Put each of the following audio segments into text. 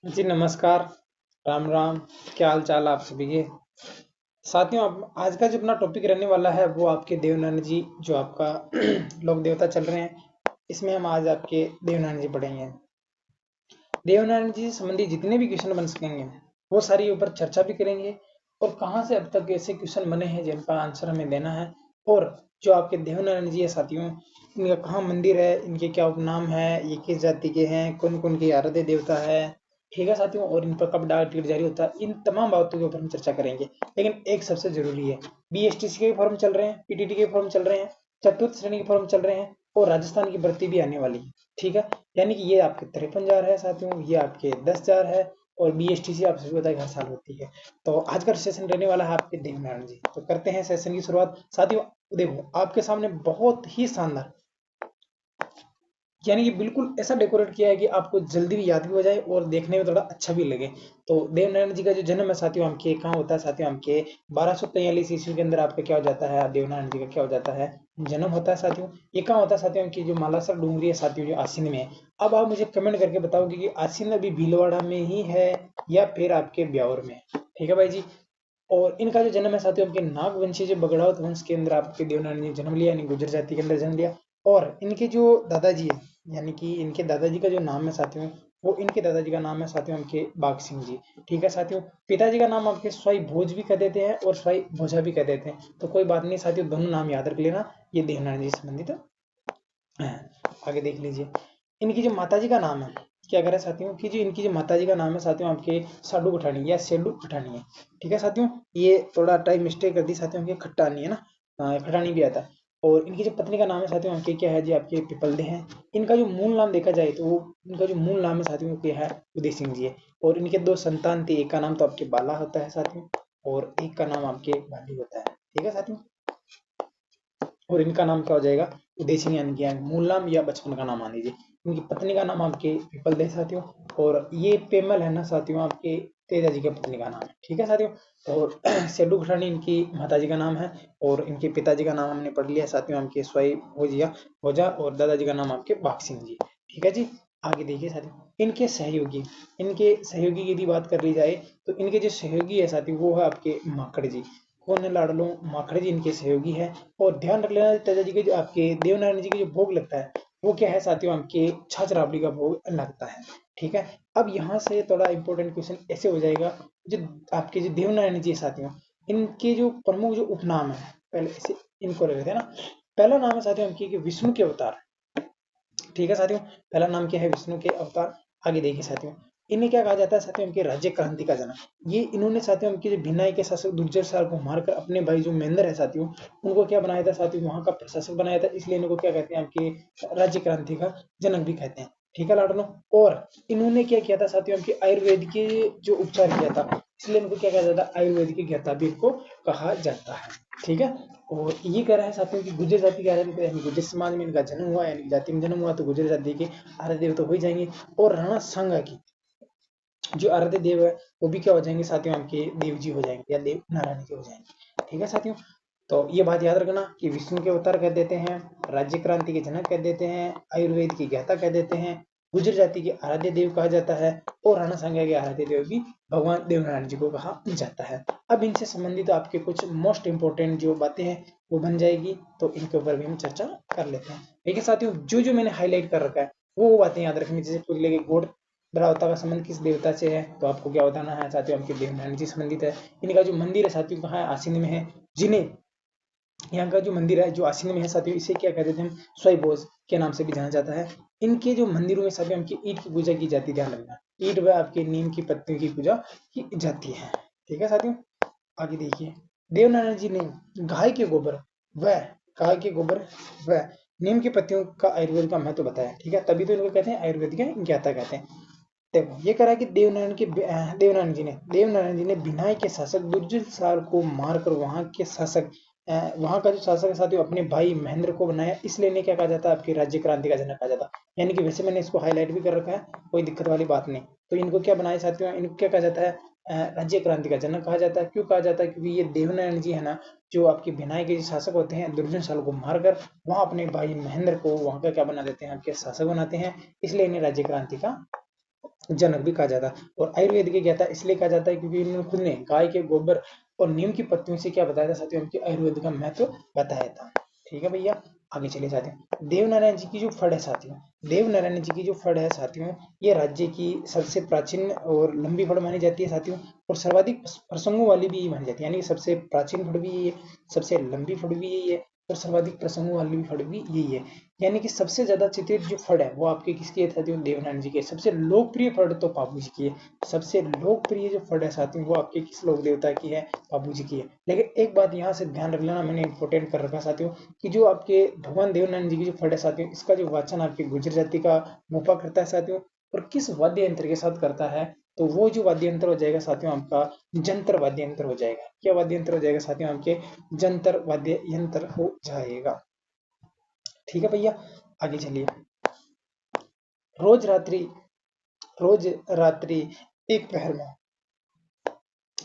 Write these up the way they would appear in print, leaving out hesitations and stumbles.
जी नमस्कार। राम राम। क्या हाल चाल आप सभी के। साथियों, आज का जो अपना टॉपिक रहने वाला है वो आपके देवनारायण जी, जो आपका लोक देवता चल रहे हैं, इसमें हम आज आपके देवनारायण जी पढ़ेंगे। देवनारायण जी से संबंधित जितने भी क्वेश्चन बन सकेंगे वो सारी ऊपर चर्चा भी करेंगे, और कहाँ से अब तक ऐसे क्वेश्चन बने हैं जिनका आंसर हमें देना है। और जो आपके देवनारायण जी है साथियों, इनका कहाँ मंदिर है, इनके क्या उपनाम है, ये किस जाति के हैं, कौन कौन के आराध्य देवता है, ठीक है साथियों, और इन पर कब डाक टिकट जारी होता है, इन तमाम बातों के ऊपर हम चर्चा करेंगे। लेकिन एक सबसे जरूरी है, बीएसटीसी के फॉर्म चल रहे हैं, पीटीटी के फॉर्म चल रहे हैं, चतुर्थ श्रेणी के फॉर्म चल रहे हैं, और राजस्थान की भर्ती भी आने वाली है। ठीक है, यानी कि ये आपके 53,000 है साथियों, ये आपके 10,000 है, और बीएसटीसी आप सभी पता है हर साल होती है। तो आज का सेशन रहने वाला है आपके देवनारायण जी, तो करते हैं सेशन की शुरुआत साथियों। देखो आपके सामने बहुत ही शानदार, यानी कि बिल्कुल ऐसा डेकोरेट किया है कि आपको जल्दी भी याद भी हो जाए और देखने में थोड़ा अच्छा भी लगे। तो देवनारायण जी का जो जन्म है साथियों, आपके कहाँ होता है साथियों, आपके 1243 ईस्वी के अंदर आपका क्या हो जाता है, देवनारायण जी का क्या हो जाता है, जन्म होता है साथियों। ये कहाँ होता है साथियों, की जो मालासर डूंगरी है साथियों, जो आसीन में है। अब आप मुझे कमेंट करके बताओगे कि आसीन अभी भीलवाड़ा में ही है या फिर आपके ब्यावर में, ठीक है भाई जी। और इनका जो जन्म है साथियों, आपके नागवंशी जो बगड़ावत वंश के अंदर आपके देवनारायण जी ने जन्म लिया, यानी गुर्जर जाति के अंदर जन्म लिया। और इनके जो दादाजी है, यानी कि इनके दादाजी का जो नाम है साथियों, वो इनके दादाजी का नाम है साथियों आपके बाघ सिंह जी। ठीक है साथियों, पिताजी का नाम आपके स्वाई भोज भी कह देते हैं और स्वाई भोजा भी कह देते हैं, तो कोई बात नहीं साथियों, दोनों नाम याद रख लेना, ये देवनारायण जी से संबंधित है। आगे देख लीजिए, इनकी जो माताजी का नाम है, क्या करें साथियों, कि जो इनकी जो माताजी का नाम है साथियों आपके साडू पठानी या सेडू पठानी है। ठीक है साथियों, ये थोड़ा टाइम मिस्टेक कर दी साथियों, के खट्टानी है ना, खटानी भी आता है। और इनकी जो पत्नी का नाम है साथियों आपके क्या है जी, आपके पिपलदे हैं। इनका जो मूल नाम देखा जाए तो वो, इनका जो मूल नाम है साथियों क्या है, उदय सिंह जी है। और इनके दो संतान थे, एक का नाम तो आपके बाला होता है साथियों, और एक का नाम आपके भाली होता है। ठीक है साथियों, और इनका नाम क्या हो जाएगा, उदय सिंह, यानी कि मूल नाम या बचपन का नाम मान लीजिए। इनकी पत्नी का नाम आपके पीपल दे साथियों, और ये पेमल है ना साथियों, आपके तेजा जी की पत्नी का नाम है। ठीक है साथियों, और सेडू खठानी इनकी माताजी का नाम है, और इनके पिताजी का नाम हमने पढ़ लिया साथियों, आपके स्वाई भोजिया भोजा, और दादाजी का नाम आपके बाघ सिंह जी। ठीक है जी, आगे देखिए साथियों, इनके सहयोगी की यदि बात कर ली जाए, तो इनके जो सहयोगी है साथियों, वो है आपके माकड़ जी। कौन है लाडलो, माखड़े जी इनके सहयोगी है। और ध्यान रख लेना, तेजा जी के जो आपके देवनारायण जी के जो भोग लगता है, वो क्या है साथियों, आपके छाछ राबड़ी का भोग लगता है। ठीक है, अब यहाँ से थोड़ा इंपॉर्टेंट क्वेश्चन ऐसे हो जाएगा, जो आपके जो देवनारायण जी है साथियों, इनके जो प्रमुख जो उपनाम है, पहले इसे इनको ले लेते हैं ना। पहला नाम है साथियों आपकी कि विष्णु के अवतार। ठीक है साथियों, पहला नाम क्या है, विष्णु के अवतार। आगे देखिए साथियों, इन्हें क्या कहा जाता है साथियों, इनके राज्य क्रांति का जनक। ये इन्होंने साथियों इनके जो भिनाई के शासक दुर्जय साल को मारकर अपने भाई जो महेंद्र है साथियों, उनको क्या बनाया था साथियों, वहां का प्रशासक बनाया था, इसलिए इनको क्या कहते हैं, आपके राज्य क्रांति का जनक भी कहते हैं। ठीक है लाडलो, और इन्होंने क्या किया था साथियों, आपके आयुर्वेद के जो उपचार किया था, इसलिए इनको क्या कहा जाता है, आयुर्वेद के ज्ञाता भी इनको कहा जाता है। ठीक है, और ये कह रहा है साथियों कि गुर्जर जाति के आराध्य, यानी गुर्जर समाज में इनका जन्म हुआ, यानी जाति में जन्म हुआ, तो गुर्जर जाति के आराध्य देव तो हो ही जाएंगे। और राणा सांगा की जो आराध्य देव है, वो भी क्या हो जाएंगे साथियों, आपके देव जी हो जाएंगे या देव नारायण जी हो जाएंगे। ठीक है साथियों, तो ये बात याद रखना कि विष्णु के अवतार कह देते हैं, राज्य क्रांति के जनक कह देते हैं, आयुर्वेद की ज्ञाता कह देते हैं, गुर्जर जाति के आराध्य देव कहा जाता है, और राणा सांगा के आराध्य देव भी भगवान देवनारायण जी को कहा जाता है। अब इनसे संबंधित आपके कुछ मोस्ट इंपोर्टेंट जो बातें हैं वो बन जाएगी, तो इनके ऊपर भी हम चर्चा कर लेते हैं। ठीक है साथियों, जो जो मैंने हाईलाइट कर रखा है वो बातें याद रखनी, जैसे पुतले के गोड़ बरावता का संबंध किस देवता से है, तो आपको क्या बताना है साथियों, आपके देवनारायण जी संबंधित है। इनका जो मंदिर है साथियों कहाँ है, आसीन में है। जिन्हें यहाँ का जो मंदिर है जो आसीन में है साथियों, इसे क्या कहते थे हम, स्वयं के नाम से भी जाना जाता है। इनके जो मंदिरों में साथियों आपकी ईंट की पूजा की जाती है, ध्यान रखना, ईंट व आपके नीम की पत्तियों की पूजा की जाती है। ठीक है साथियों, आगे देखिए, देवनारायण जी ने गाय के गोबर व गाय के गोबर व नीम की पत्तियों का आयुर्वेद का महत्व बताया। ठीक है, तभी तो इनको कहते हैं आयुर्वेद के ज्ञाता कहते हैं। देखो ये कह रहा है कि देवनारायण जी ने भिनाई के शासक दुर्जय साल को मारकर वहां का जो शासक है साथियों अपने भाई महेंद्र को बनाया, इसलिए इन्हें क्या कहा जाता है, आपकी राज्य क्रांति का जनक कहा जाता है। यानी कि वैसे मैंने इसको हाईलाइट भी कर रखा है, कोई दिक्कत वाली बात नहीं। तो इनको क्या बनाया साथियों, इनको क्या कहा जाता है, राज्य क्रांति का जनक कहा जाता है। क्यों कहा जाता है, क्योंकि ये देवनारायण जी है ना, जो आपके भिनाई के जो शासक होते हैं दुर्जन साल को मारकर वहां अपने भाई महेंद्र को वहां का क्या बना देते हैं, आपके शासक बनाते हैं, इसलिए इन्हें राज्य क्रांति का जनक भी कहा जाता है। और आयुर्वेद के क्या था, इसलिए कहा जाता है क्योंकि इन्होंने खुद ने गाय के गोबर और नीम की पत्तियों से क्या बताया था साथियों, उनके आयुर्वेद का महत्व बताया था। ठीक है भैया, आगे चले साथियों। देवनारायण जी की जो फड़ है साथियों, देवनारायण जी की जो फड़ है साथियों, ये राज्य की सबसे प्राचीन और लंबी फड़ मानी जाती है साथियों, और सर्वाधिक प्रसंगों वाली भी मानी जाती है, यानी सबसे प्राचीन फड़ भी यही है, सबसे लंबी फड़ भी यही है, और सर्वाधिक प्रसंगों वाली भी फड़ भी यही है। यानी कि सबसे ज्यादा चित्रित जो फड़ है वो आपके किसकी है साथियों, देवनारायण जी के। सबसे लोकप्रिय फड़ तो बाबू जी की है, सबसे लोकप्रिय जो फड़ है साथियों वो आपके किस लोक देवता की है, बाबू जी की है। लेकिन एक बात यहाँ से ध्यान रख लेना, मैंने इंपोर्टेंट कर रखा साथियों, कि जो आपके भगवान देवनारायण जी की जो फड़ है साथियों, इसका जो वाचन आपके गुर्जर जाति का मूपा करता है साथियों, और किस वाद्य यंत्र के साथ करता है, तो वो जो वाद्य यंत्र हो जाएगा साथियों आपका जंतर वाद्य यंत्र हो जाएगा। क्या वाद्य यंत्र हो जाएगा साथियों, आपके जंतर वाद्य यंत्र हो जाएगा। ठीक है भैया, आगे चलिए। रोज रात्रि, रोज रात्रि एक पहर में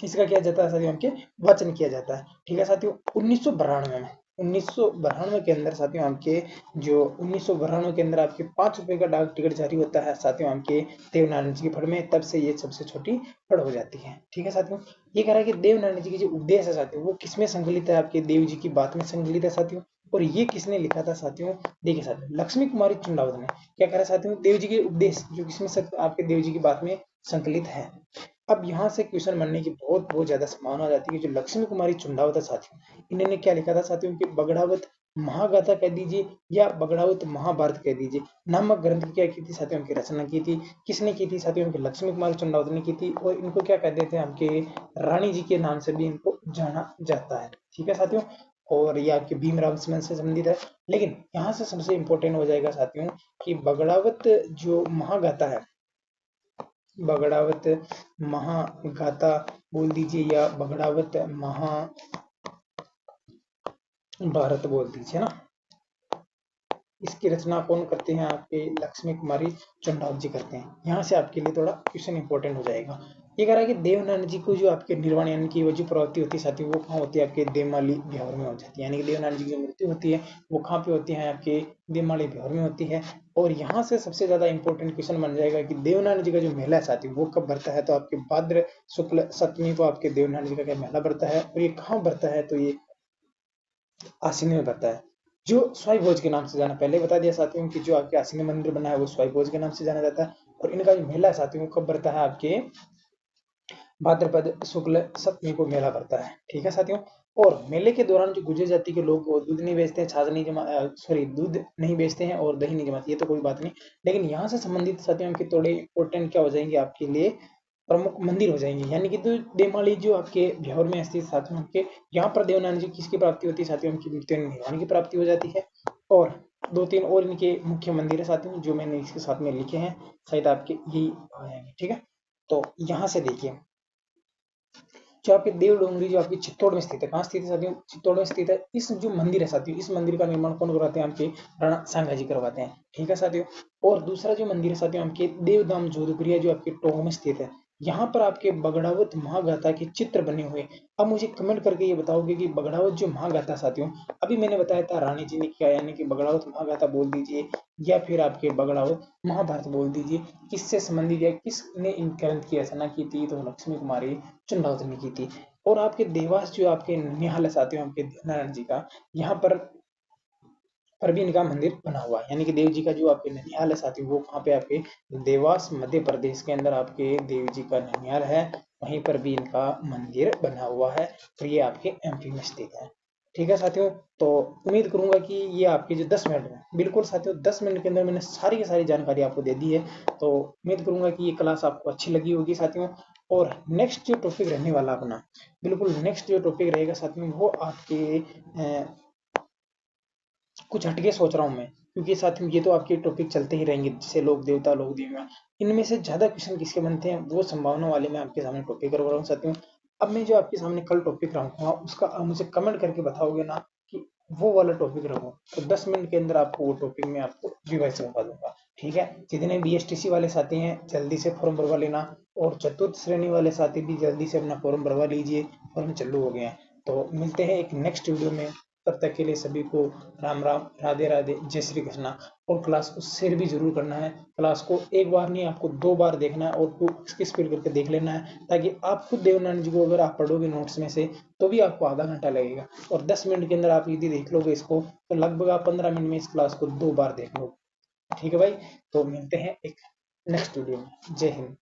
इसका किया जाता है साथियों, आपके वाचन किया जाता है। ठीक है साथियों, 1992 में, 1992 के अंदर साथियों आपके जो 1992 के अंदर आपके 5 रुपए का डाक टिकट जारी होता है साथियों आपके देवनारायण जी की फड़ में, तब से ये सबसे छोटी फड़ हो जाती है। ठीक है साथियों, ये कह रहा है कि देवनारायण जी की जो उपदेश है साथियों, वो किसमें संकलित है, आपके देव जी की बात में संकलित है साथियों। और ये किसने लिखा था साथियों, देखिए साथियों, लक्ष्मी कुमारी चुंडावत ने। क्या कह रहा है साथियों, देव जी के उपदेश जो किसमें आपके देव जी की बात में संकलित है। अब यहाँ से क्वेश्चन बनने की बहुत बहुत ज्यादा संभावना हो जाती है। जो लक्ष्मी कुमारी चुंडावत है साथियों, इन्होंने क्या लिखा था साथियों, कि बगड़ावत महागाथा कह दीजिए या बगड़ावत महाभारत कह दीजिए, नामक ग्रंथ की क्या की थी साथियों, उनकी रचना की थी। किसने की थी साथियों, उनकी लक्ष्मी कुमारी चुंडावत ने की थी। और इनको क्या कहते थे, हमके रानी जी के नाम से भी इनको जाना जाता है। ठीक है साथियों, और ये आपके भीमराव से संबंधित है। लेकिन यहाँ से सबसे इंपॉर्टेंट हो जाएगा साथियों, कि बगड़ावत जो महागाथा है, बगड़ावत महागाथा बोल दीजिए या बगड़ावत महाभारत बोल दीजिए ना, इसकी रचना कौन करते हैं, आपके लक्ष्मी कुमारी चुंडावत जी करते हैं। यहाँ से आपके लिए थोड़ा क्वेश्चन इंपॉर्टेंट हो जाएगा। ये कह रहा है कि देवनारायण जी को जो आपके निर्वाण यानी कि वो जो प्रवृत्ति होती है साथी, वो कहाँ होती है, आपके देवमाली बिहार में हो जाती है। यानी कि देवनारायण जी की जो मृत्यु होती है वो कहाँ पे होती है, आपके देवमाली बिहार में होती है। और यहाँ से सबसे ज्यादा इंपॉर्टेंट क्वेश्चन बन जाएगा कि देवनारायण जी का जो मेला है साथी, वो कब भरता है, तो आपके भाद्र शुक्ल सप्तमी को आपके देवनारायण जी का क्या मेला भरता है, और ये कहाँ भरता है, तो ये आसीन में भरता है, जो स्वाई भोज के नाम से जाना, पहले बता दिया साथियों कि जो आपके आसीन मंदिर बना है वो स्वाई भोज के नाम से जाना जाता है। और इनका जो मेला है साथियों कब भरता है, आपके भाद्रपद शुक्ल सप्तमी को मेला भरता है। ठीक है साथियों, और मेले के दौरान जो गुर्जर जाति के लोग वो दूध नहीं बेचते हैं, छाछ नहीं जमा, सॉरी दूध नहीं बेचते हैं और दही नहीं जमाते, ये तो कोई बात नहीं। लेकिन यहाँ से संबंधित साथियों के थोड़े इंपॉर्टेंट क्या हो जाएंगे आपके लिए, प्रमुख मंदिर हो जाएंगे। यानी कि तो देवमाली जो आपके बिहार में स्थित साथियों के, यहाँ पर देवनारायण जी किसकी प्राप्ति होती है साथियों, उनकी मृत्यु निर्वाण की प्राप्ति हो जाती है। और दो तीन और इनके मुख्य मंदिर है साथियों जो मैंने इसके साथ में लिखे हैं, शायद आपके यही आ जाएंगे। ठीक है, तो यहाँ से देखिए, जो आपके देव डोंगरी जो आपकी चित्तौड़ में स्थित है, कहाँ स्थित है साथियों, चित्तौड़ में स्थित है। इस जो मंदिर है साथियों, इस मंदिर का निर्माण कौन करवाते हैं, आपके राणा सांगा जी करवाते हैं। ठीक है साथियों, और दूसरा जो मंदिर है साथियों आपके देवधाम जोधपुरिया जो आपके टोंक में स्थित है, यहाँ पर आपके बगड़ावत महागाथा के चित्र बने हुए। अब मुझे कमेंट करके ये बताओगे कि बगड़ावत जो महागाथा साथियों, अभी मैंने बताया था रानी जी ने किया, यानी कि बगड़ावत महागाथा बोल दीजिए या फिर आपके बगड़ावत महाभारत बोल दीजिए, किससे संबंधित है, किसने इन ग्रंथ की रचना की थी, तो लक्ष्मी कुमारी चुंडावत ने की थी। और आपके देवास जो आपके ननिहाल है साथियों आपके नारायण जी का, यहाँ पर भी इनका मंदिर बना हुआ है। यानी कि देव जी का जो आपके ननिहाल है साथियों, वो कहाँ पे आपके देवास मध्य प्रदेश के अंदर आपके देव जी का ननिहाल है, वहीं पर भी इनका मंदिर बना हुआ है। तो ये आपके एमपी में स्थित है। ठीक है साथियों, तो उम्मीद करूंगा कि ये आपके जो 10 मिनट में, बिल्कुल साथियों 10 मिनट के अंदर मैंने सारी की सारी जानकारी आपको दे दी है। तो उम्मीद करूंगा कि ये क्लास आपको अच्छी लगी होगी साथियों। और नेक्स्ट जो टॉपिक रहने वाला अपना, बिल्कुल नेक्स्ट जो टॉपिक रहेगा साथियों, वो आपके कुछ हटके सोच रहा हूँ मैं, क्योंकि साथियों ये तो आपके टॉपिक चलते ही रहेंगे, जैसे लोक देवता लोक देवियाँ, इनमें से ज्यादा क्वेश्चन किसके बनते हैं, वो संभावना वाले मैं आपके सामने टॉपिक करवा रहा हूँ साथियों। अब मैं जो आपके सामने कल टॉपिक रखूंगा उसका आप मुझे कमेंट करके बताओगे ना कि वो वाला टॉपिक रखो, तो 10 मिनट के अंदर आपको वो टॉपिक मैं आपको रिवाइज करवा दूंगा। ठीक है, जितने बीएसटीसी वाले साथी हैं जल्दी से फॉर्म भरवा लेना, और चतुर्थ श्रेणी वाले साथी भी जल्दी से अपना फॉर्म भरवा लीजिए, फॉर्म चालू हो गए हैं। तो मिलते हैं एक नेक्स्ट वीडियो में, तब तक के लिए सभी को राम राम, राधे राधे, जय श्री कृष्णा। और क्लास को शेयर भी जरूर करना है। क्लास को एक बार नहीं, आपको 2 बार देखना है और 2x की स्पीड करके देख लेना है, ताकि आप खुद देवनारायण जी को अगर आप पढ़ोगे नोट्स में से तो भी आपको आधा घंटा लगेगा, और 10 मिनट के अंदर आप यदि देख लोगे इसको तो लगभग आप 15 मिनट में इस क्लास को 2 बार देख लो। ठीक है भाई, तो मिलते हैं एक नेक्स्ट वीडियो में। जय हिंद।